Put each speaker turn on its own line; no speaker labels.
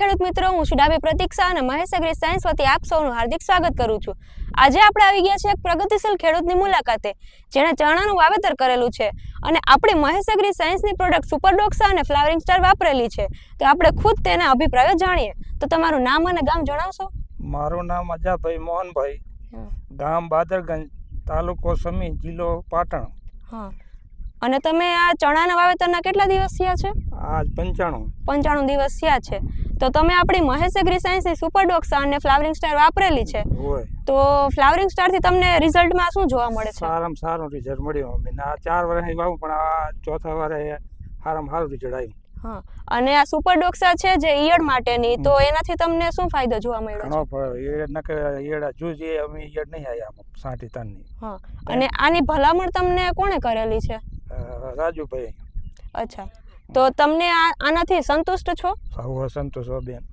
ખેડૂત મિત્રો, હું છું ડાબી પ્રતીક્ષા અને મહેશ એગ્રી સાયન્સ વતી આપ સૌનું હાર્દિક સ્વાગત કરું છું। આજે આપણે આવી ગયા છે એક પ્રગતિશીલ ખેડૂતની મુલાકાતે, જેણે ચણાનું વાવેતર કરેલું છે અને આપણે મહેશ એગ્રી સાયન્સની પ્રોડક્ટ સુપરડોક્સા અને ફ્લાવરિંગ સ્ટાર વાપરેલી છે। તો આપણે ખુદ તેના અભિપ્રાયો જાણીએ। તો તમારું નામ અને ગામ જણાવશો?
મારું નામ અજાભાઈ મોહનભાઈ, ગામ બાદરગંજ, તાલુકો સમી, જિલ્લો પાટણ।
હા, અને તમે આ ચણાના વાવેતરના કેટલા દિવસ થયા છે?
આજ 95
દિવસ થયા છે। તો તમે આપણી મહેશ એગ્રી સાયન્સની સુપરડોક્સા અને ફ્લાવરિંગ સ્ટાર વાપરેલી છે, તો ફ્લાવરિંગ સ્ટારથી તમને રિઝલ્ટમાં શું જોવા મળે છે?
સારામાં સારું રિઝલ્ટ મળ્યું। અમે આ 4 વર્ષથી વાવું, પણ આ ચોથા વારે સારામાં સારું રિઝલ્ટ આવ્યું।
હા, અને આ સુપરડોક્સા છે જે ઈયળ માટેની, તો એનાથી તમને શું ફાયદો જોવા મળ્યો છે?
ઘણો ફાયદો। ઈયળ નકે ઈયળ જુજી અમે ઈયળ નહીં આવ્યા 60 ટનની।
હા, અને આની ભલામણ તમને કોણે કરેલી છે?
રાજુભાઈ।
અચ્છા, તો તમને આનાથી સંતુષ્ટ છો?
હું સંતોષ બેન।